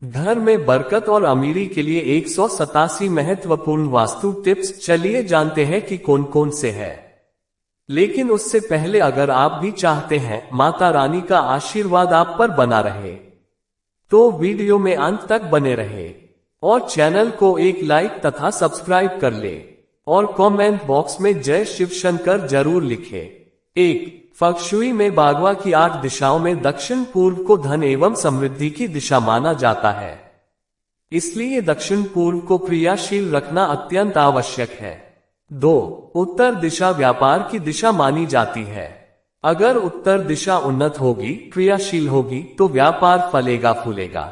घर में बरकत और अमीरी के लिए 187 महत्वपूर्ण वास्तु टिप्स, चलिए जानते हैं कि कौन कौन से हैं। लेकिन उससे पहले अगर आप भी चाहते हैं माता रानी का आशीर्वाद आप पर बना रहे, तो वीडियो में अंत तक बने रहे और चैनल को एक लाइक तथा सब्सक्राइब कर ले और कमेंट बॉक्स में जय शिव शंकर जरूर लिखे। 1. फंगशुई में बागवा की 8 दिशाओं में दक्षिण पूर्व को धन एवं समृद्धि की दिशा माना जाता है, इसलिए दक्षिण पूर्व को क्रियाशील रखना अत्यंत आवश्यक है। 2. उत्तर दिशा व्यापार की दिशा मानी जाती है। अगर उत्तर दिशा उन्नत होगी, क्रियाशील होगी, तो व्यापार फलेगा फूलेगा।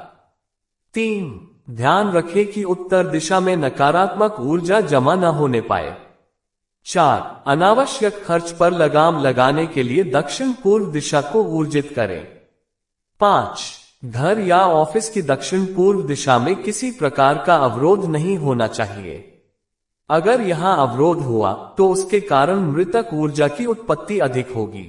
3. ध्यान रखें कि उत्तर दिशा में नकारात्मक ऊर्जा जमा न होने पाए। 4. अनावश्यक खर्च पर लगाम लगाने के लिए दक्षिण पूर्व दिशा को ऊर्जित करें। 5. घर या ऑफिस की दक्षिण पूर्व दिशा में किसी प्रकार का अवरोध नहीं होना चाहिए। अगर यहां अवरोध हुआ तो उसके कारण मृतक ऊर्जा की उत्पत्ति अधिक होगी।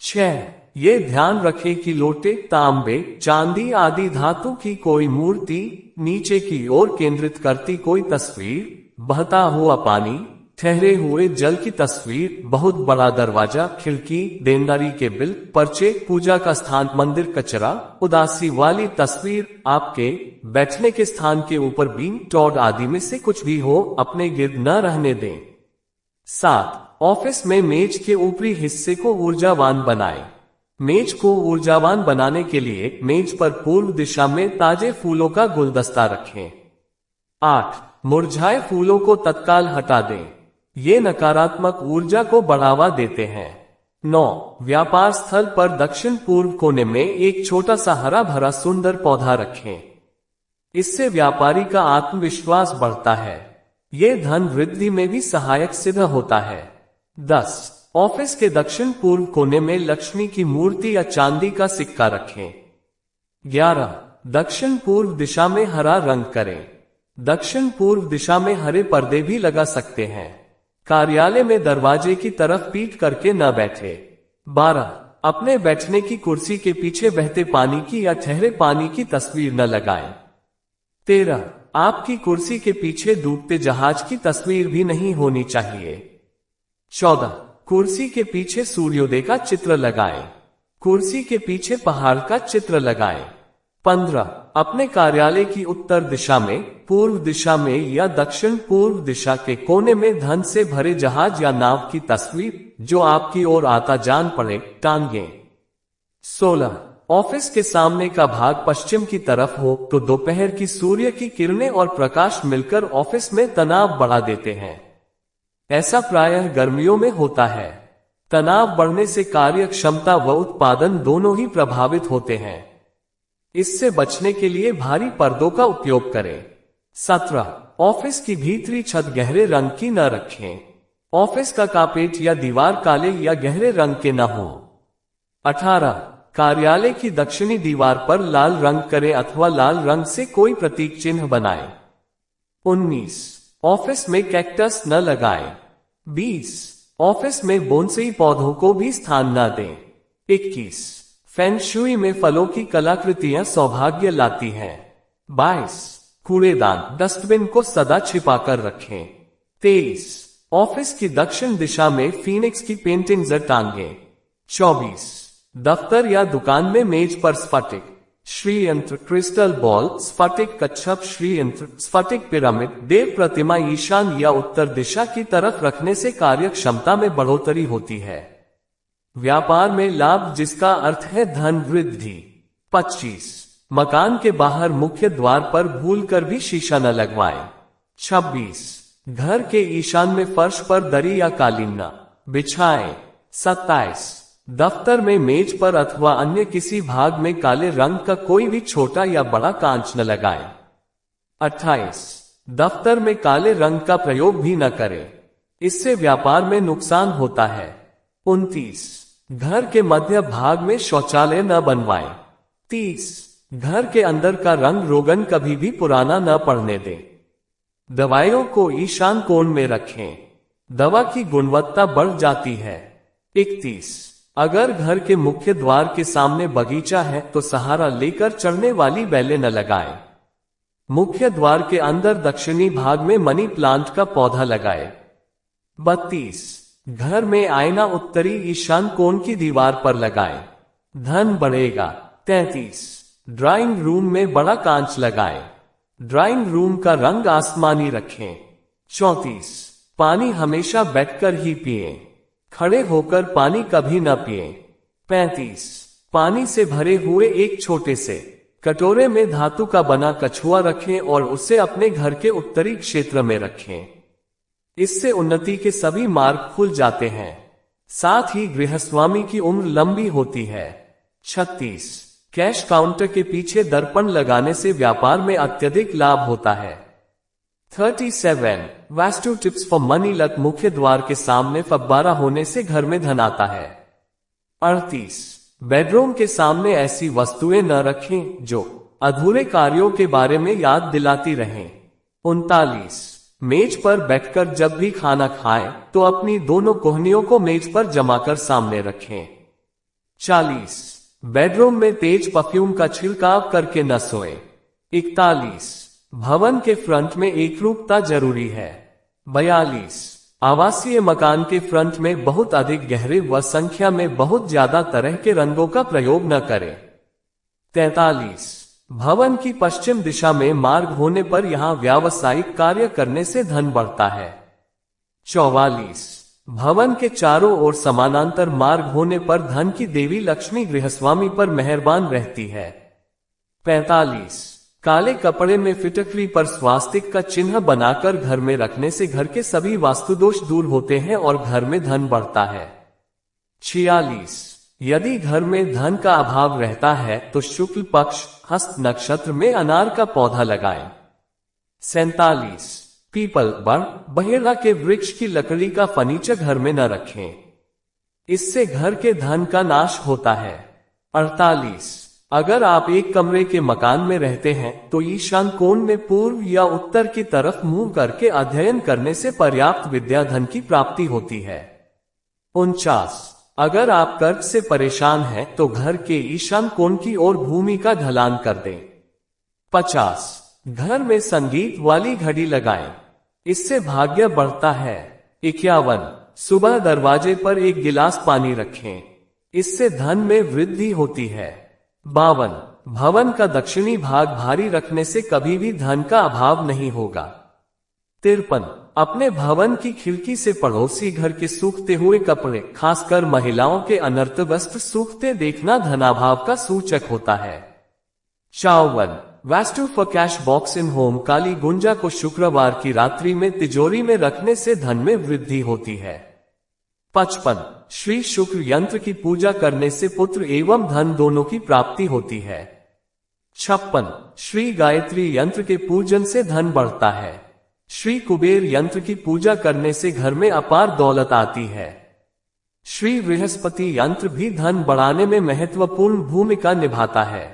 6. ये ध्यान रखें कि लोटे, तांबे, चांदी आदि धातु की कोई मूर्ति, नीचे की ओर केंद्रित करती कोई तस्वीर, बहता हुआ पानी, ठहरे हुए जल की तस्वीर, बहुत बड़ा दरवाजा, खिड़की, देनदारी के बिल, पर्चे, पूजा का स्थान, मंदिर, कचरा, उदासी वाली तस्वीर, आपके बैठने के स्थान के ऊपर बीम, टॉड आदि में से कुछ भी हो, अपने गिर्द न रहने दें। 7. ऑफिस में मेज के ऊपरी हिस्से को ऊर्जावान बनाएं। मेज को ऊर्जावान बनाने के लिए मेज पर पूर्व दिशा में ताजे फूलों का गुलदस्ता रखें। 8. मुरझाए फूलों को तत्काल हटा दें, ये नकारात्मक ऊर्जा को बढ़ावा देते हैं। 9. व्यापार स्थल पर दक्षिण पूर्व कोने में एक छोटा सा हरा भरा सुंदर पौधा रखें, इससे व्यापारी का आत्मविश्वास बढ़ता है, ये धन वृद्धि में भी सहायक सिद्ध होता है। 10. ऑफिस के दक्षिण पूर्व कोने में लक्ष्मी की मूर्ति या चांदी का सिक्का रखें। 11. दक्षिण पूर्व दिशा में हरा रंग करें। दक्षिण पूर्व दिशा में हरे पर्दे भी लगा सकते हैं। कार्यालय में दरवाजे की तरफ पीठ करके न बैठे। 12. अपने बैठने की कुर्सी के पीछे बहते पानी की या ठहरे पानी की तस्वीर न लगाएं। 13. आपकी कुर्सी के पीछे डूबते जहाज की तस्वीर भी नहीं होनी चाहिए। 14. कुर्सी के पीछे सूर्योदय का चित्र लगाएं। कुर्सी के पीछे पहाड़ का चित्र लगाएं। 15. अपने कार्यालय की उत्तर दिशा में, पूर्व दिशा में या दक्षिण पूर्व दिशा के कोने में धन से भरे जहाज या नाव की तस्वीर, जो आपकी ओर आता जान पड़े, टांगें। 16. ऑफिस के सामने का भाग पश्चिम की तरफ हो तो दोपहर की सूर्य की किरणें और प्रकाश मिलकर ऑफिस में तनाव बढ़ा देते हैं। ऐसा प्रायः गर्मियों में होता है। तनाव बढ़ने से कार्य क्षमता व उत्पादन दोनों ही प्रभावित होते हैं। इससे बचने के लिए भारी पर्दों का उपयोग करें। 17. ऑफिस की भीतरी छत गहरे रंग की न रखें। ऑफिस का कारपेट या दीवार काले या गहरे रंग के न हो। 18. कार्यालय की दक्षिणी दीवार पर लाल रंग करें अथवा लाल रंग से कोई प्रतीक चिन्ह बनाएं। 19. ऑफिस में कैक्टस न लगाएं। 20. ऑफिस में बोनसाई पौधों को भी स्थान न दें। 21. फेंगशुई में फलों की कलाकृतियां सौभाग्य लाती हैं। 22. कूड़ेदान, डस्टबिन को सदा छिपाकर रखें। 23. ऑफिस की दक्षिण दिशा में फीनिक्स की पेंटिंग्स टांगें। 24. दफ्तर या दुकान में मेज पर स्फटिक, श्रीयंत्र, क्रिस्टल बॉल, स्फटिक कच्छप, श्रीयंत्र, स्फटिक पिरामिड, देव प्रतिमा ईशान या उत्तर दिशा की तरफ रखने से कार्य क्षमता में बढ़ोतरी होती है। व्यापार में लाभ, जिसका अर्थ है धन वृद्धि। 25. मकान के बाहर मुख्य द्वार पर भूलकर भी शीशा न लगवाएं। 26. घर के ईशान में फर्श पर दरी या कालीन न बिछाएं। 27. दफ्तर में मेज पर अथवा अन्य किसी भाग में काले रंग का कोई भी छोटा या बड़ा कांच न लगाएं। 28. दफ्तर में काले रंग का प्रयोग भी न करें, इससे व्यापार में नुकसान होता है। 29. घर के मध्य भाग में शौचालय न बनवाएं। 30. घर के अंदर का रंग रोगन कभी भी पुराना न पड़ने दें। दवाइयों को ईशान कोण में रखें, दवा की गुणवत्ता बढ़ जाती है। 31. अगर घर के मुख्य द्वार के सामने बगीचा है तो सहारा लेकर चढ़ने वाली बेलें न लगाएं। मुख्य द्वार के अंदर दक्षिणी भाग में मनी प्लांट का पौधा लगाएं। 32 घर में आईना उत्तरी ईशान कोण की दीवार पर लगाएं, धन बढ़ेगा। 33 ड्राइंग रूम में बड़ा कांच लगाएं, ड्राइंग रूम का रंग आसमानी रखें। 34 पानी हमेशा बैठकर ही पिएं, खड़े होकर पानी कभी न पिएं। 35 पानी से भरे हुए एक छोटे से कटोरे में धातु का बना कछुआ रखें और उसे अपने घर के उत्तरी क्षेत्र में रखें। इससे उन्नति के सभी मार्ग खुल जाते हैं, साथ ही गृहस्वामी की उम्र लंबी होती है। 36 कैश काउंटर के पीछे दर्पण लगाने से व्यापार में अत्यधिक लाभ होता है। 37 vastu tips for money luck मुख्य द्वार के सामने फव्वारा होने से घर में धन आता है। 38 बेडरूम के सामने ऐसी वस्तुएं न रखें जो अधूरे कार्यों के बारे में याद दिलाती रहें। 39 मेज पर बैठकर जब भी खाना खाएं तो अपनी दोनों कोहनियों को मेज पर जमाकर सामने रखें। 40 बेडरूम में तेज परफ्यूम का छिड़काव करके न सोएं। 41 भवन के फ्रंट में एकरूपता जरूरी है। 42 आवासीय मकान के फ्रंट में बहुत अधिक गहरे व संख्या में बहुत ज्यादा तरह के रंगों का प्रयोग न करें। 43 भवन की पश्चिम दिशा में मार्ग होने पर यहां व्यावसायिक कार्य करने से धन बढ़ता है। 44 भवन के चारों ओर समानांतर मार्ग होने पर धन की देवी लक्ष्मी गृहस्वामी पर मेहरबान रहती है। 45 काले कपड़े में फिटकरी पर स्वास्तिक का चिन्ह बनाकर घर में रखने से घर के सभी वास्तुदोष दूर होते हैं और घर में धन बढ़ता है। 46 यदि घर में धन का अभाव रहता है तो शुक्ल पक्ष हस्त नक्षत्र में अनार का पौधा लगाएं। 47 पीपल बड़ बहेड़ा के वृक्ष की लकड़ी का फर्नीचर घर में न रखें, इससे घर के धन का नाश होता है। 48 अगर आप एक कमरे के मकान में रहते हैं तो ईशान कोण में पूर्व या उत्तर की तरफ मुंह करके अध्ययन करने से पर्याप्त विद्या धन की प्राप्ति होती है। 49 अगर आप कर्ज से परेशान हैं तो घर के ईशान कोण की ओर भूमि का ढलान कर दें। 50 घर में संगीत वाली घड़ी लगाएं, इससे भाग्य बढ़ता है। 51 सुबह दरवाजे पर एक गिलास पानी रखें, इससे धन में वृद्धि होती है। 52 भवन का दक्षिणी भाग भारी रखने से कभी भी धन का अभाव नहीं होगा। 53 अपने भवन की खिड़की से पड़ोसी घर के सूखते हुए कपड़े खासकर महिलाओं के अनर्थ वस्त्र सूखते देखना धनाभाव का सूचक होता है। 54 Vastu for cash box in home काली गुंजा को शुक्रवार की रात्रि में तिजोरी में रखने से धन में वृद्धि होती है। 55 श्री शुक्र यंत्र की पूजा करने से पुत्र एवं धन दोनों की प्राप्ति होती है। 56 श्री गायत्री यंत्र के पूजन से धन बढ़ता है। श्री कुबेर यंत्र की पूजा करने से घर में अपार दौलत आती है। श्री बृहस्पति यंत्र भी धन बढ़ाने में महत्वपूर्ण भूमिका निभाता है।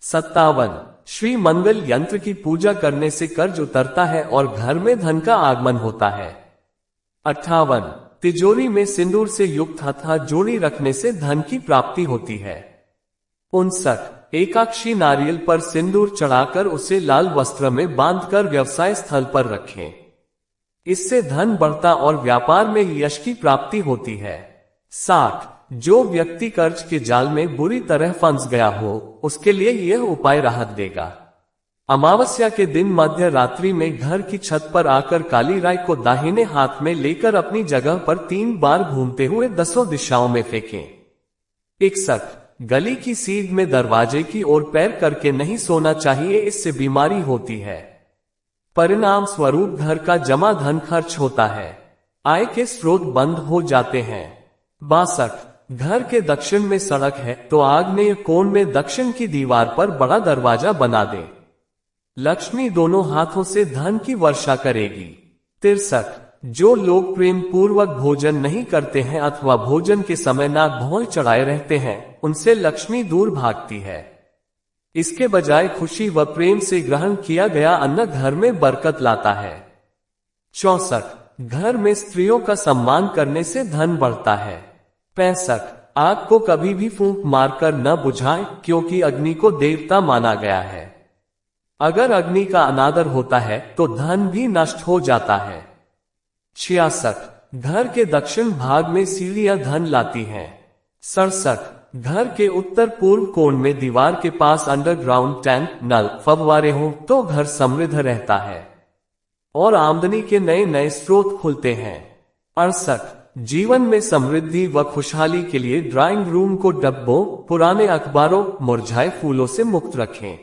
57 श्री मंगल यंत्र की पूजा करने से कर्ज उतरता है और घर में धन का आगमन होता है। 58 तिजोरी में सिंदूर से युक्त हथा जोड़ी रखने से धन की प्राप्ति होती है। 59 एकाक्षी नारियल पर सिंदूर चढ़ाकर उसे लाल वस्त्र में बांधकर व्यवसाय स्थल पर रखें, इससे धन बढ़ता और व्यापार में यश की प्राप्ति होती है। 60 जो व्यक्ति कर्ज के जाल में बुरी तरह फंस गया हो उसके लिए यह उपाय राहत देगा। अमावस्या के दिन मध्य रात्रि में घर की छत पर आकर काली राई को दाहिने हाथ में लेकर अपनी जगह पर 3 बार घूमते हुए 10 दिशाओं में फेंकें। 61 गली की सीध में दरवाजे की ओर पैर करके नहीं सोना चाहिए, इससे बीमारी होती है। परिणाम स्वरूप घर का जमा धन खर्च होता है, आय के स्रोत बंद हो जाते हैं। 62 घर के दक्षिण में सड़क है तो आग्नेय कोण में दक्षिण की दीवार पर बड़ा दरवाजा बना दें, लक्ष्मी दोनों हाथों से धन की वर्षा करेगी। 63 जो लोग प्रेम पूर्वक भोजन नहीं करते हैं अथवा भोजन के समय नाक भौं चढ़ाए रहते हैं उनसे लक्ष्मी दूर भागती है। इसके बजाय खुशी व प्रेम से ग्रहण किया गया अन्न घर में बरकत लाता है। 64 घर में स्त्रियों का सम्मान करने से धन बढ़ता है। 65 आग को कभी भी फूंक मारकर न बुझाएं, क्योंकि अग्नि को देवता माना गया है। अगर अग्नि का अनादर होता है तो धन भी नष्ट हो जाता है। 66 घर के दक्षिण भाग में सीढ़ियां धन लाती हैं। 67 घर के उत्तर पूर्व कोण में दीवार के पास अंडरग्राउंड टैंक, नल, फव्वारे हो तो घर समृद्ध रहता है और आमदनी के नए नए स्रोत खुलते हैं। 68 जीवन में समृद्धि व खुशहाली के लिए ड्राइंग रूम को डब्बों, पुराने अखबारों, मुरझाए फूलों से मुक्त रखें।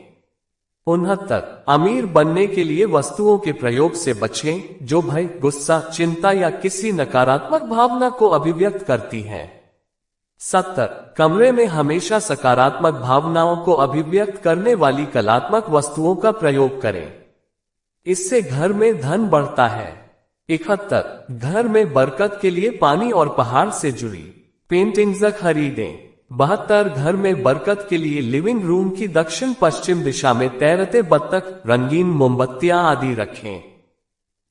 69 अमीर बनने के लिए वस्तुओं के प्रयोग से बचें जो भय, गुस्सा, चिंता या किसी नकारात्मक भावना को अभिव्यक्त करती हैं। 70 कमरे में हमेशा सकारात्मक भावनाओं को अभिव्यक्त करने वाली कलात्मक वस्तुओं का प्रयोग करें, इससे घर में धन बढ़ता है। 71 घर में बरकत के लिए पानी और पहाड़ से जुड़ी पेंटिंग्स खरीदें। 72 घर में बरकत के लिए लिविंग रूम की दक्षिण पश्चिम दिशा में तैरते बत्तख, रंगीन मोमबत्तियां आदि रखें।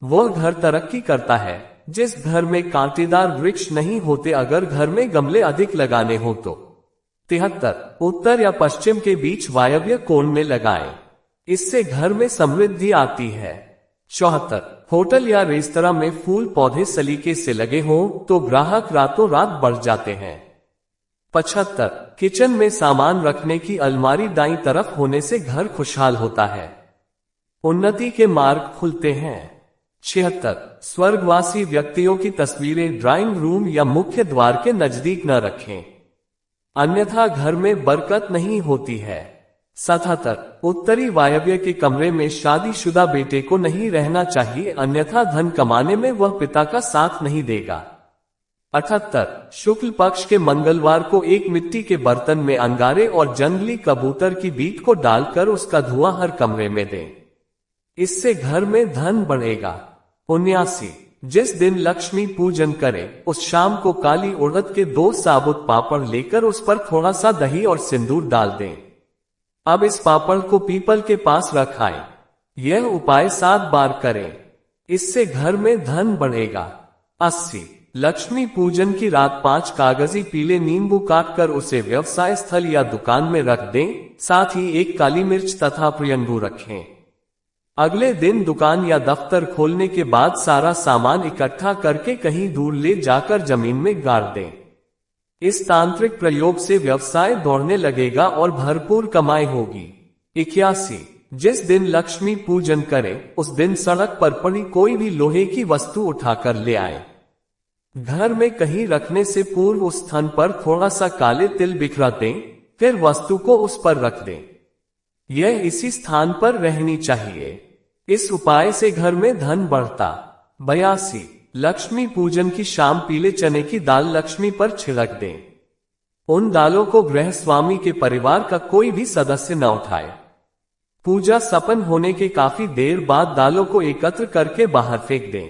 वह घर तरक्की करता है जिस घर में कांटेदार वृक्ष नहीं होते। अगर घर में गमले अधिक लगाने हो तो 73 उत्तर या पश्चिम के बीच वायव्य कोण में लगाएं, इससे घर में समृद्धि आती है। 74 होटल या रेस्तरां में फूल पौधे सलीके से लगे हों तो ग्राहक रातों रात बढ़ जाते हैं। 75 किचन में सामान रखने की अलमारी दाईं तरफ होने से घर खुशहाल होता है, उन्नति के मार्ग खुलते हैं। 76 स्वर्गवासी व्यक्तियों की तस्वीरें ड्राइंग रूम या मुख्य द्वार के नजदीक न रखें, अन्यथा घर में बरकत नहीं होती है। 77 उत्तरी वायव्य के कमरे में शादीशुदा बेटे को नहीं रहना चाहिए, अन्यथा धन कमाने में वह पिता का साथ नहीं देगा। 78 शुक्ल पक्ष के मंगलवार को एक मिट्टी के बर्तन में अंगारे और जंगली कबूतर की बीट को डालकर उसका धुआं हर कमरे में दें, इससे घर में धन बढ़ेगा। 79 जिस दिन लक्ष्मी पूजन करें उस शाम को काली उड़द के 2 साबुत पापड़ लेकर उस पर थोड़ा सा दही और सिंदूर डाल दें। अब इस पापड़ को पीपल के पास रखाएं। यह उपाय 7 बार करें, इससे घर में धन बढ़ेगा। 80 लक्ष्मी पूजन की रात 5 कागजी पीले नींबू काटकर उसे व्यवसाय स्थल या दुकान में रख दें, साथ ही 1 काली मिर्च तथा प्रियंगू रखें। अगले दिन दुकान या दफ्तर खोलने के बाद सारा सामान इकट्ठा करके कहीं दूर ले जाकर जमीन में गाड़ दें। इस तांत्रिक प्रयोग से व्यवसाय दौड़ने लगेगा और भरपूर कमाई होगी। 81 जिस दिन लक्ष्मी पूजन करें उस दिन सड़क पर पड़ी कोई भी लोहे की वस्तु उठाकर ले आए। घर में कहीं रखने से पूर्व उस स्थान पर थोड़ा सा काले तिल बिखरा दें, फिर वस्तु को उस पर रख दें। यह इसी स्थान पर रहनी चाहिए। इस उपाय से घर में धन बढ़ता। 82 लक्ष्मी पूजन की शाम पीले चने की दाल लक्ष्मी पर छिड़क दें। उन दालों को गृह स्वामी के परिवार का कोई भी सदस्य न उठाए। पूजा संपन्न होने के काफी देर बाद दालों को एकत्र करके बाहर फेंक दें।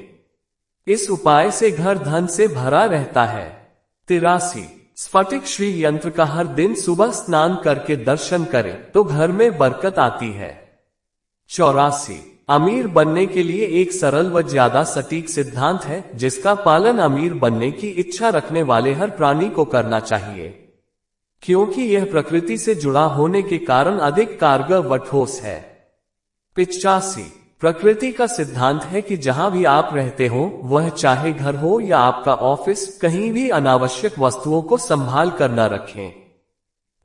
इस उपाय से घर धन से भरा रहता है। 83 स्फटिक श्री यंत्र का हर दिन सुबह स्नान करके दर्शन करें तो घर में बरकत आती है। 84 अमीर बनने के लिए एक सरल व ज्यादा सटीक सिद्धांत है जिसका पालन अमीर बनने की इच्छा रखने वाले हर प्राणी को करना चाहिए, क्योंकि यह प्रकृति से जुड़ा होने के कारण अधिक कारगर व ठोस है। 85 प्रकृति का सिद्धांत है कि जहां भी आप रहते हो, वह चाहे घर हो या आपका ऑफिस, कहीं भी अनावश्यक वस्तुओं को संभाल कर न रखें।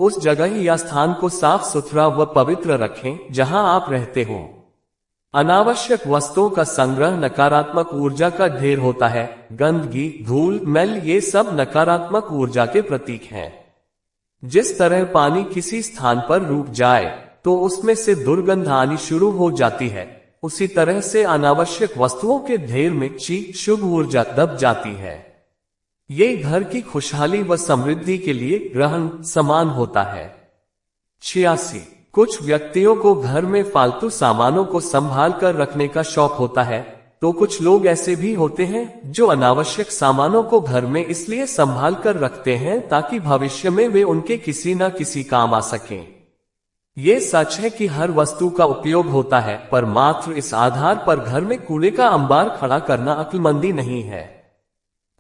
उस जगह या स्थान को साफ सुथरा व पवित्र रखें जहां आप रहते हो। अनावश्यक वस्तुओं का संग्रह नकारात्मक ऊर्जा का ढेर होता है। गंदगी, धूल, मैल ये सब नकारात्मक ऊर्जा के प्रतीक हैं। जिस तरह पानी किसी स्थान पर रुक जाए तो उसमें से दुर्गंध आनी शुरू हो जाती है, उसी तरह से अनावश्यक वस्तुओं के ढेर में शुभ ऊर्जा दब जाती है। ये घर की खुशहाली व समृद्धि के लिए ग्रहण समान होता है। 86 कुछ व्यक्तियों को घर में फालतू सामानों को संभाल कर रखने का शौक होता है, तो कुछ लोग ऐसे भी होते हैं जो अनावश्यक सामानों को घर में इसलिए संभाल कर रखते हैं ताकि भविष्य में वे उनके किसी न किसी काम आ सकें। ये सच है कि हर वस्तु का उपयोग होता है, पर मात्र इस आधार पर घर में कूड़े का अंबार खड़ा करना अक्लमंदी नहीं है।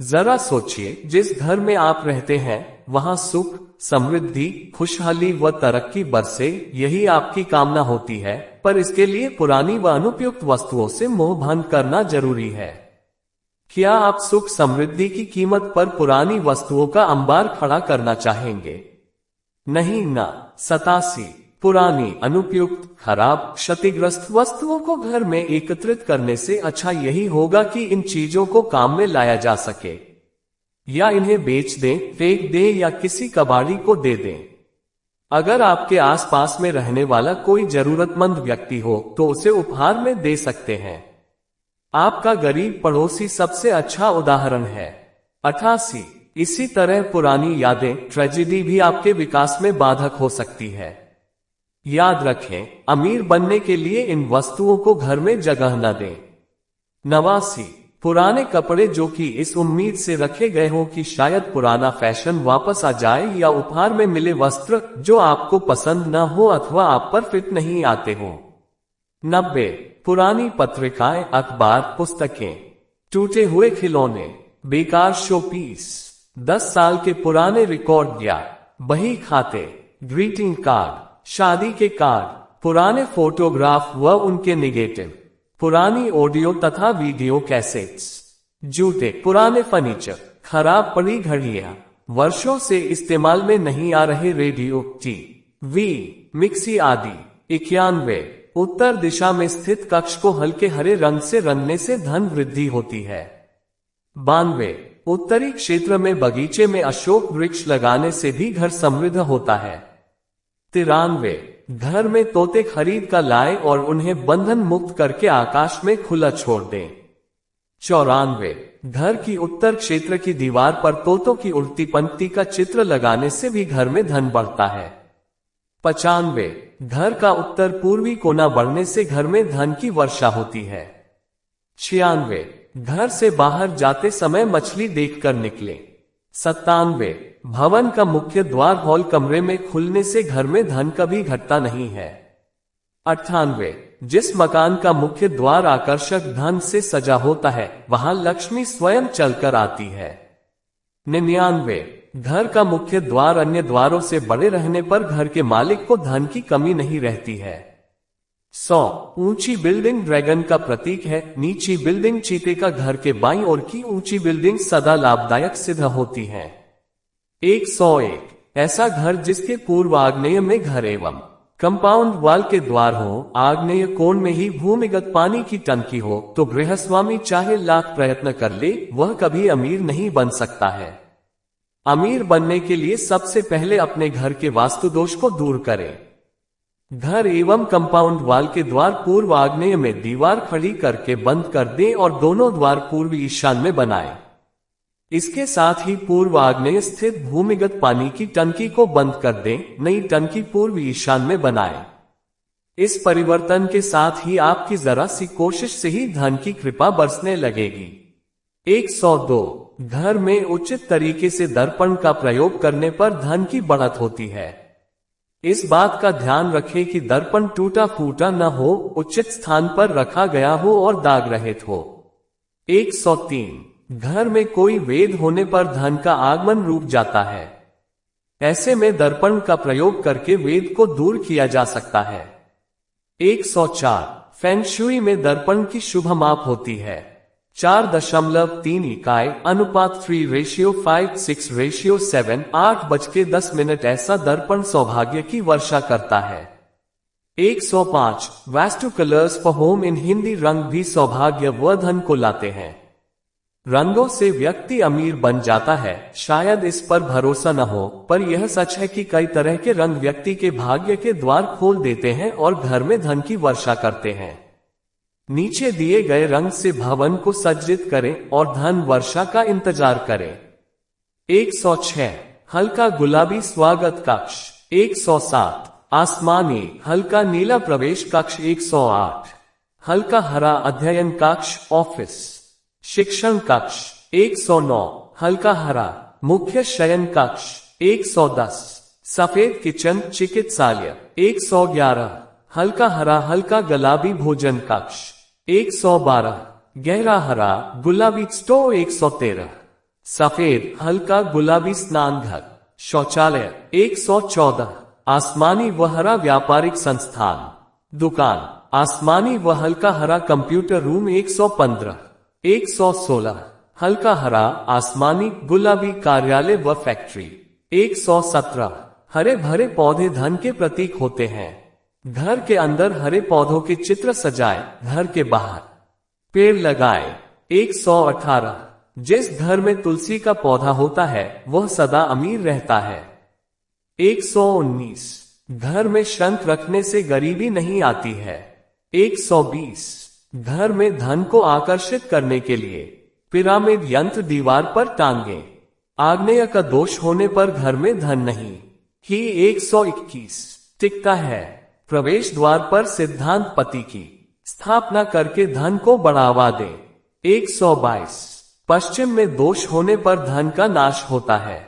जरा सोचिए, जिस घर में आप रहते हैं वहां सुख, समृद्धि, खुशहाली व तरक्की बरसे, यही आपकी कामना होती है। पर इसके लिए पुरानी व अनुपयुक्त वस्तुओं से मोह भंग करना जरूरी है। क्या आप सुख समृद्धि की कीमत पर पुरानी वस्तुओं का अंबार खड़ा करना चाहेंगे? नहीं ना। 87। पुरानी, अनुपयुक्त, खराब, क्षतिग्रस्त वस्तुओं को घर में एकत्रित करने से अच्छा यही होगा कि इन चीजों को काम में लाया जा सके, या इन्हें बेच दें, फेंक दें या किसी कबाड़ी को दे दें। अगर आपके आसपास में रहने वाला कोई जरूरतमंद व्यक्ति हो तो उसे उपहार में दे सकते हैं। आपका गरीब पड़ोसी सबसे अच्छा उदाहरण है। 88। इसी तरह पुरानी यादें, ट्रेजेडी भी आपके विकास में बाधक हो सकती है। याद रखें, अमीर बनने के लिए इन वस्तुओं को घर में जगह न दें। 89। पुराने कपड़े जो कि इस उम्मीद से रखे गए हों कि शायद पुराना फैशन वापस आ जाए, या उपहार में मिले वस्त्र जो आपको पसंद न हो अथवा आप पर फिट नहीं आते हो। 90। पुरानी पत्रिकाएं, अखबार, पुस्तकें, टूटे हुए खिलौने, बेकार शो पीस, 10 साल के पुराने रिकॉर्ड या बही खाते, ग्रीटिंग कार्ड, शादी के कार्ड, पुराने फोटोग्राफ व उनके नेगेटिव, पुरानी ऑडियो तथा वीडियो कैसेट्स, जूते, पुराने फर्नीचर, खराब पड़ी घड़ियां, वर्षों से इस्तेमाल में नहीं आ रहे रेडियो, टीवी, मिक्सी आदि। 91। उत्तर दिशा में स्थित कक्ष को हल्के हरे रंग से रंगने से धन वृद्धि होती है। 92। उत्तरी क्षेत्र में बगीचे में अशोक वृक्ष लगाने से भी घर समृद्ध होता है। 93। घर में तोते खरीद कर लाए और उन्हें बंधन मुक्त करके आकाश में खुला छोड़ दें। 94। घर की उत्तर क्षेत्र की दीवार पर तोतों की उड़ती पंक्ति का चित्र लगाने से भी घर में धन बढ़ता है। 95। घर का उत्तर पूर्वी कोना बढ़ने से घर में धन की वर्षा होती है। 96। घर से बाहर जाते समय मछली देखकर निकले। 97। भवन का मुख्य द्वार हॉल कमरे में खुलने से घर में धन कभी घटता नहीं है। 98। जिस मकान का मुख्य द्वार आकर्षक ढंग से सजा होता है वहां लक्ष्मी स्वयं चलकर आती है। 99। घर का मुख्य द्वार अन्य द्वारों से बड़े रहने पर घर के मालिक को धन की कमी नहीं रहती है। 100। ऊंची बिल्डिंग ड्रैगन का प्रतीक है। नीची बिल्डिंग चीते का घर के बाईं ओर की ऊंची बिल्डिंग सदा लाभदायक सिद्ध होती है। 101। ऐसा घर जिसके पूर्व आग्नेय में घर एवं कंपाउंड वाल के द्वार हो, आग्नेय कोण में ही भूमिगत पानी की टंकी हो, तो गृहस्वामी चाहे लाख प्रयत्न कर ले वह कभी अमीर नहीं बन सकता है। अमीर बनने के लिए सबसे पहले अपने घर के वास्तु दोष को दूर करें। घर एवं कंपाउंड वाल के द्वार पूर्व आग्नेय में दीवार खड़ी करके बंद कर दें और दोनों द्वार पूर्व ईशान में बनाएं। इसके साथ ही पूर्व आग्नेय स्थित भूमिगत पानी की टंकी को बंद कर दें, नई टंकी पूर्व ईशान में बनाएं। इस परिवर्तन के साथ ही आपकी जरा सी कोशिश से ही धन की कृपा बरसने लगेगी। 102। घर में उचित तरीके से दर्पण का प्रयोग करने पर धन की बढ़त होती है। इस बात का ध्यान रखें कि दर्पण टूटा फूटा न हो, उचित स्थान पर रखा गया हो और दाग रहित हो। 103। घर में कोई वेद होने पर धन का आगमन रुक जाता है। ऐसे में दर्पण का प्रयोग करके वेद को दूर किया जा सकता है। 104। फेंग शुई में दर्पण की शुभ माप होती है। 4.3 इकाई अनुपात 3:5:6:7 8:10 ऐसा दर्पण सौभाग्य की वर्षा करता है। 105। Vastu colours for home in Hindi रंग भी सौभाग्य व धन को लाते हैं। रंगों से व्यक्ति अमीर बन जाता है। शायद इस पर भरोसा न हो, पर यह सच है कि कई तरह के रंग व्यक्ति के भाग्य के द्वार खोल देते हैं और घर में धन की वर्षा करते हैं। नीचे दिए गए रंग से भवन को सज्जित करें और धन वर्षा का इंतजार करें। 106। हल्का गुलाबी स्वागत कक्ष। 107। आसमानी हल्का नीला प्रवेश कक्ष। 108। हल्का हरा अध्ययन कक्ष, ऑफिस, शिक्षण कक्ष। 109। हल्का हरा मुख्य शयन कक्ष। 110। सफेद किचन, चिकित्सालय। 111। हल्का हरा हल्का गुलाबी भोजन कक्ष। 112। गहरा हरा गुलाबी स्टोव। 113। सफेद हल्का गुलाबी स्नान घर, शौचालय। 114 आसमानी व हरा व्यापारिक संस्थान, दुकान। आसमानी व हल्का हरा कंप्यूटर रूम। 115 116 हल्का हरा आसमानी गुलाबी कार्यालय व फैक्ट्री। 117 हरे भरे पौधे धन के प्रतीक होते हैं। घर के अंदर हरे पौधों के चित्र सजाए, घर के बाहर पेड़ लगाए। 118 जिस घर में तुलसी का पौधा होता है वह सदा अमीर रहता है। 119 घर में शंख रखने से गरीबी नहीं आती है। 120 घर में धन को आकर्षित करने के लिए पिरामिड यंत्र दीवार पर टांगे। आग्नेय का दोष होने पर घर में धन नहीं ही। 121 टिकता है। प्रवेश द्वार पर सिद्धांत पति की स्थापना करके धन को बढ़ावा दे। 122 पश्चिम में दोष होने पर धन का नाश होता है।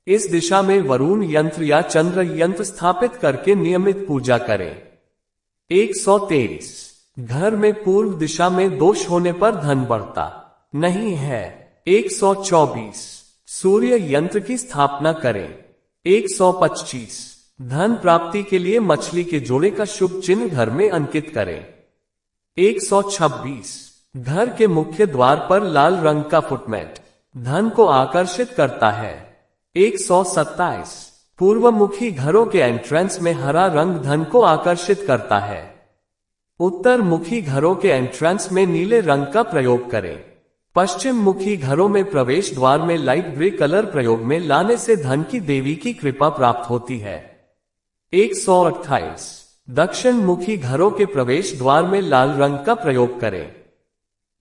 इस दिशा में वरुण यंत्र या चंद्र यंत्र स्थापित करके नियमित पूजा करें। 123 घर में पूर्व दिशा में दोष होने पर धन बढ़ता नहीं है। 124 सूर्य यंत्र की स्थापना करें। 125 धन प्राप्ति के लिए मछली के जोड़े का शुभ चिन्ह घर में अंकित करें। 126 घर के मुख्य द्वार पर लाल रंग का फुटमेट धन को आकर्षित करता है। 127 पूर्वमुखी घरों के एंट्रेंस में हरा रंग धन को आकर्षित करता है। उत्तर मुखी घरों के एंट्रेंस में नीले रंग का प्रयोग करें। पश्चिम मुखी घरों में प्रवेश द्वार में लाइट ग्रे कलर प्रयोग में लाने से धन की देवी की कृपा प्राप्त होती है। 128 दक्षिण मुखी घरों के प्रवेश द्वार में लाल रंग का प्रयोग करें।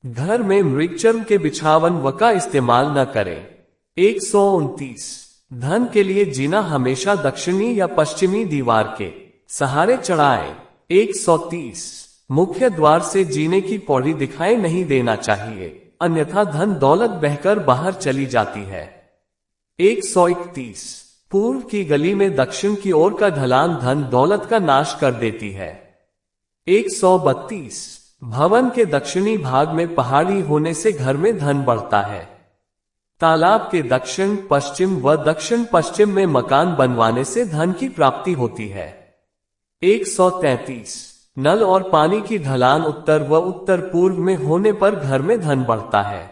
घर में मृगचर्म के बिछावन व का इस्तेमाल न करें। 129 धन के लिए जीना हमेशा दक्षिणी या पश्चिमी दीवार के सहारे चढ़ाएं। 130 मुख्य द्वार से जीने की पौड़ी दिखाई नहीं देना चाहिए, अन्यथा धन दौलत बहकर बाहर चली जाती है। 131 पूर्व की गली में दक्षिण की ओर का ढलान धन दौलत का नाश कर देती है। 132 भवन के दक्षिणी भाग में पहाड़ी होने से घर में धन बढ़ता है। तालाब के दक्षिण पश्चिम व दक्षिण पश्चिम में मकान बनवाने से धन की प्राप्ति होती है। 133 नल और पानी की ढलान उत्तर व उत्तर पूर्व में होने पर घर में धन बढ़ता है।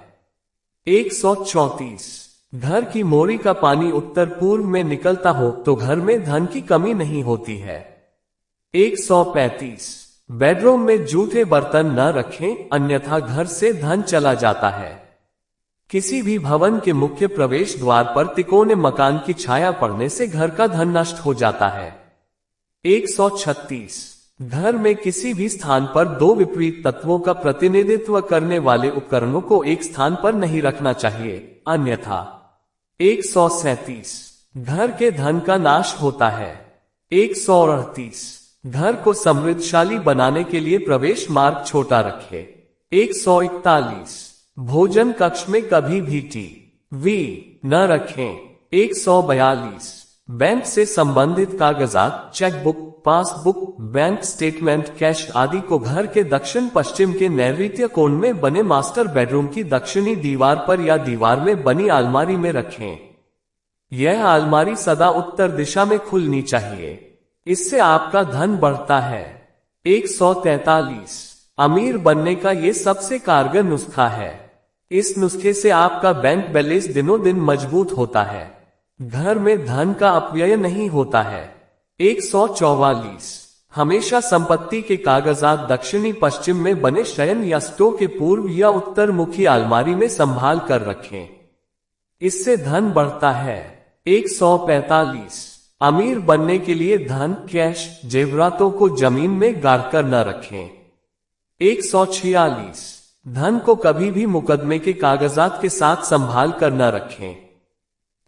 134 घर की मोरी का पानी उत्तर पूर्व में निकलता हो तो घर में धन की कमी नहीं होती है। 135 बेडरूम में जूठे बर्तन न रखें, अन्यथा घर से धन चला जाता है। किसी भी भवन के मुख्य प्रवेश द्वार पर तिकोने मकान की छाया पड़ने से घर का धन नष्ट हो जाता है। 136 घर में किसी भी स्थान पर दो विपरीत तत्वों का प्रतिनिधित्व करने वाले उपकरणों को एक स्थान पर नहीं रखना चाहिए, अन्यथा। 137 घर के धन का नाश होता है। 138 घर को समृद्धशाली बनाने के लिए प्रवेश मार्ग छोटा रखे। 141 भोजन कक्ष में कभी भी टीवी न रखें। 142 बैंक से संबंधित कागजात, chequebook, passbook, bank statement, cash आदि को घर के दक्षिण पश्चिम के नैऋत्य कोण में बने मास्टर बेडरूम की दक्षिणी दीवार पर या दीवार में बनी अलमारी में रखें। यह अलमारी सदा उत्तर दिशा में खुलनी चाहिए, इससे आपका धन बढ़ता है। 143 अमीर बनने का ये सबसे कारगर नुस्खा है। इस नुस्खे से आपका बैंक बैलेंस दिनों दिन मजबूत होता है, घर में धन का अपव्यय नहीं होता है। 144 हमेशा संपत्ति के कागजात दक्षिणी पश्चिम में बने शयन या स्टोव के पूर्व या उत्तर मुखी अलमारी में संभाल कर रखें, इससे धन बढ़ता है। 145 अमीर बनने के लिए धन, कैश, जेवरातों को जमीन में गाड़कर न रखें। 146 धन को कभी भी मुकदमे के कागजात के साथ संभाल कर न रखें।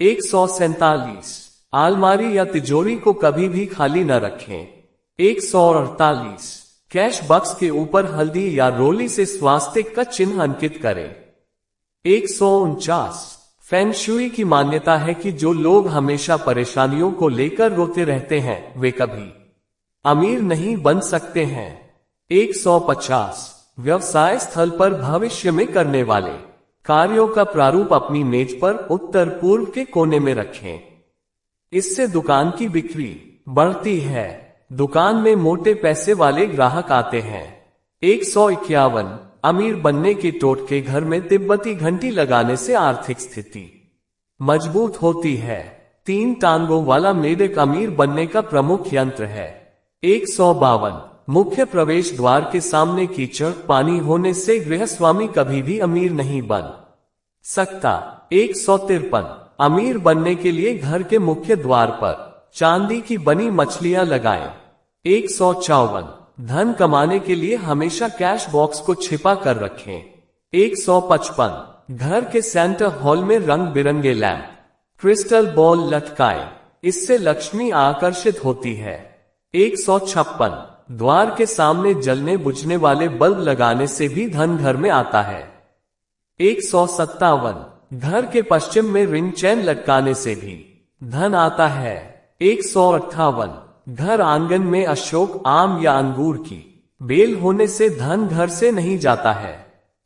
147 अलमारी या तिजोरी को कभी भी खाली न रखें। 148 कैश बॉक्स के ऊपर हल्दी या रोली से स्वास्तिक का चिन्ह अंकित करें। 149 फेंग शुई की मान्यता है कि जो लोग हमेशा परेशानियों को लेकर रोते रहते हैं वे कभी अमीर नहीं बन सकते हैं। 150 व्यवसाय स्थल पर भविष्य में करने वाले कार्यों का प्रारूप अपनी मेज पर उत्तर पूर्व के कोने में रखें। इससे दुकान की बिक्री बढ़ती है। दुकान में मोटे पैसे वाले ग्राहक आते हैं। 151 अमीर बनने के टोटके। घर में तिब्बती घंटी लगाने से आर्थिक स्थिति मजबूत होती है। 3 टांगों वाला मेढक अमीर बनने का प्रमुख यंत्र है। 152 मुख्य प्रवेश द्वार के सामने कीचड़ पानी होने से गृहस्वामी कभी भी अमीर नहीं बन सकता। 153 अमीर बनने के लिए घर के मुख्य द्वार पर चांदी की बनी मछलियां लगाएं। 154 धन कमाने के लिए हमेशा कैश बॉक्स को छिपा कर रखें। 155 घर के सेंटर हॉल में रंग बिरंगे लैंप क्रिस्टल बॉल लटकाएं, इससे लक्ष्मी आकर्षित होती है। 156 द्वार के सामने जलने बुझने वाले बल्ब लगाने से भी धन घर में आता है। 157 घर के पश्चिम में रिंग चैन लटकाने से भी धन आता है। 158 घर आंगन में अशोक आम या अंगूर की बेल होने से धन घर से नहीं जाता है।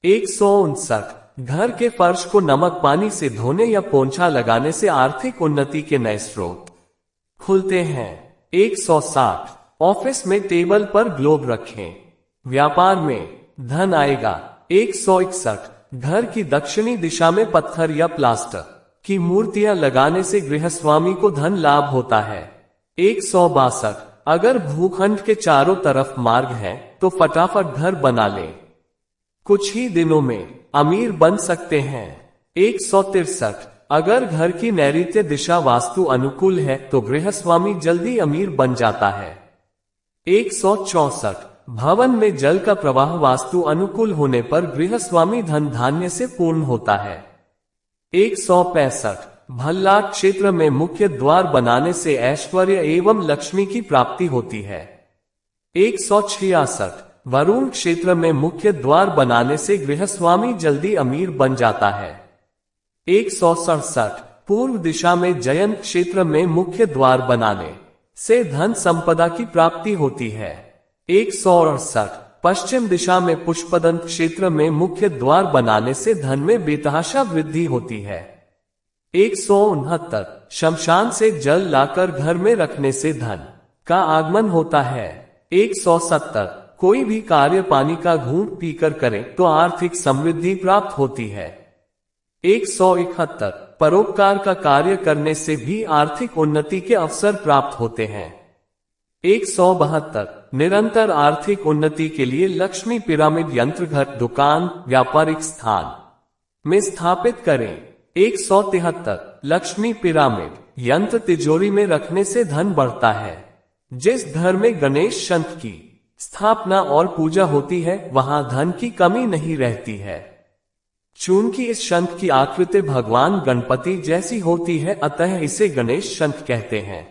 159 घर के फर्श को नमक पानी से धोने या पोंछा लगाने से आर्थिक उन्नति के नए स्रोत खुलते हैं। 160 ऑफिस में टेबल पर ग्लोब रखें, व्यापार में धन आएगा। 161 घर की दक्षिणी दिशा में पत्थर या प्लास्टर की मूर्तियां लगाने से गृहस्वामी को धन लाभ होता है। 162 अगर भूखंड के चारों तरफ मार्ग है तो फटाफट घर बना लें, कुछ ही दिनों में अमीर बन सकते हैं। 163 अगर घर की नैऋत्य दिशा वास्तु अनुकूल है तो गृहस्वामी जल्दी अमीर बन जाता है। 164 भवन में जल का प्रवाह वास्तु अनुकूल होने पर गृहस्वामी धन धान्य से पूर्ण होता है। 165 भल्लाट क्षेत्र में मुख्य द्वार बनाने से ऐश्वर्य एवं लक्ष्मी की प्राप्ति होती है। 166 वरुण क्षेत्र में मुख्य द्वार बनाने से गृहस्वामी जल्दी अमीर बन जाता है। 167 पूर्व दिशा में जयंत क्षेत्र में मुख्य द्वार बनाने से धन संपदा की प्राप्ति होती है। 168 पश्चिम दिशा में पुष्पदंत क्षेत्र में मुख्य द्वार बनाने से धन में बेतहाशा वृद्धि होती है। 169 शमशान से जल लाकर घर में रखने से धन का आगमन होता है। 170 कोई भी कार्य पानी का घूंट पीकर करें तो आर्थिक समृद्धि प्राप्त होती है। 171 परोपकार का कार्य करने से भी आर्थिक उन्नति के अवसर प्राप्त होते हैं। 172 निरंतर आर्थिक उन्नति के लिए लक्ष्मी पिरामिड यंत्र घर, दुकान, व्यापारिक स्थान में स्थापित करें। 173 लक्ष्मी पिरामिड यंत्र तिजोरी में रखने से धन बढ़ता है। जिस घर में गणेश शंख की स्थापना और पूजा होती है वहां धन की कमी नहीं रहती है। चूंकि इस शंख की आकृति भगवान गणपति जैसी होती है अतः इसे गणेश शंख कहते हैं।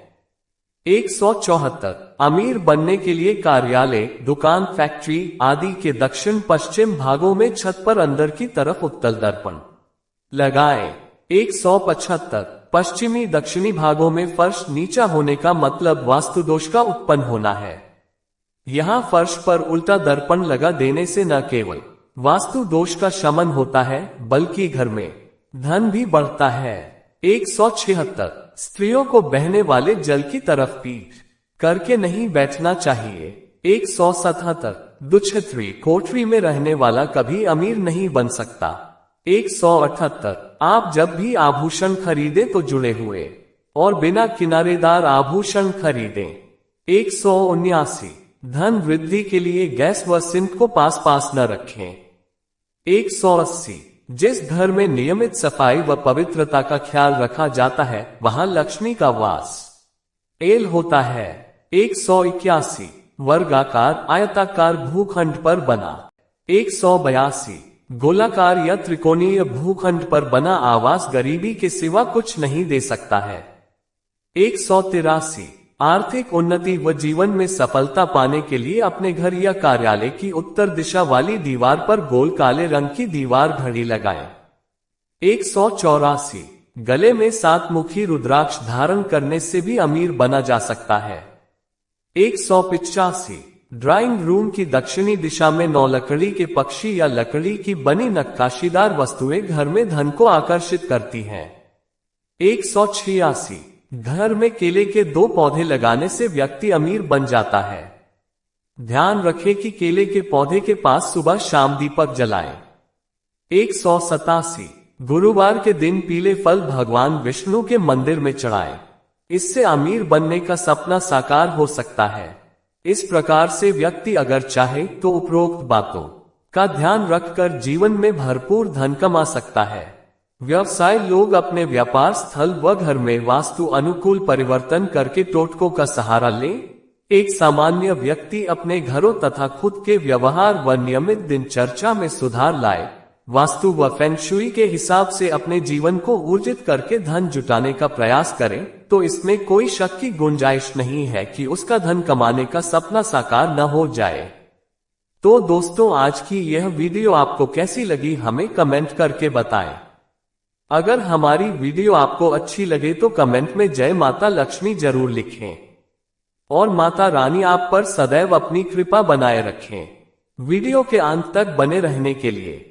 174 अमीर बनने के लिए कार्यालय, दुकान, फैक्ट्री आदि के दक्षिण पश्चिम भागों में छत पर अंदर की तरफ उत्तल दर्पण लगाएं। 175 पश्चिमी दक्षिणी भागों में फर्श नीचा होने का मतलब वास्तु दोष का उत्पन्न होना है। यहाँ फर्श पर उल्टा दर्पण लगा देने से न केवल वास्तु दोष का शमन होता है बल्कि घर में धन भी बढ़ता है। 176 स्त्रियों को बहने वाले जल की तरफ पीठ करके नहीं बैठना चाहिए। 177 दुछत्री कोठरी में रहने वाला कभी अमीर नहीं बन सकता। 178 आप जब भी आभूषण खरीदे तो जुड़े हुए और बिना किनारेदार आभूषण खरीदें। 179 धन वृद्धि के लिए गैस व सिंक को पास न रखें। 180 जिस घर में नियमित सफाई व पवित्रता का ख्याल रखा जाता है वहां लक्ष्मी का वास एल होता है। 181 वर्गाकार आयताकार भूखंड पर बना। 182 गोलाकार या त्रिकोणीय भूखंड पर बना आवास गरीबी के सिवा कुछ नहीं दे सकता है। 183 आर्थिक उन्नति व जीवन में सफलता पाने के लिए अपने घर या कार्यालय की उत्तर दिशा वाली दीवार पर गोल काले रंग की दीवार घड़ी लगाएं। 184 गले में 7 मुखी रुद्राक्ष धारण करने से भी अमीर बना जा सकता है। 185 ड्राइंग रूम की दक्षिणी दिशा में 9 लकड़ी के पक्षी या लकड़ी की बनी नक्काशीदार वस्तुएं घर में धन को आकर्षित करती हैं। 186 घर में केले के 2 पौधे लगाने से व्यक्ति अमीर बन जाता है। ध्यान रखें कि केले के पौधे के पास सुबह शाम दीपक जलाएं। 187 गुरुवार के दिन पीले फल भगवान विष्णु के मंदिर में चढ़ाएं। इससे अमीर बनने का सपना साकार हो सकता है। इस प्रकार से व्यक्ति अगर चाहे तो उपरोक्त बातों का ध्यान रखकर जीवन में भरपूर धन कमा सकता है। व्यवसाय लोग अपने व्यापार स्थल व घर में वास्तु अनुकूल परिवर्तन करके टोटकों का सहारा लें। एक सामान्य व्यक्ति अपने घरों तथा खुद के व्यवहार व नियमित दिनचर्या में सुधार लाए, वास्तु व फेंग शुई के हिसाब से अपने जीवन को ऊर्जित करके धन जुटाने का प्रयास करें, तो इसमें कोई शक की गुंजाइश नहीं है कि उसका धन कमाने का सपना साकार न हो जाए। तो दोस्तों, आज की यह वीडियो आपको कैसी लगी हमें कमेंट करके बताएं। अगर हमारी वीडियो आपको अच्छी लगे तो कमेंट में जय माता लक्ष्मी जरूर लिखें और माता रानी आप पर सदैव अपनी कृपा बनाए रखें। वीडियो के अंत तक बने रहने के लिए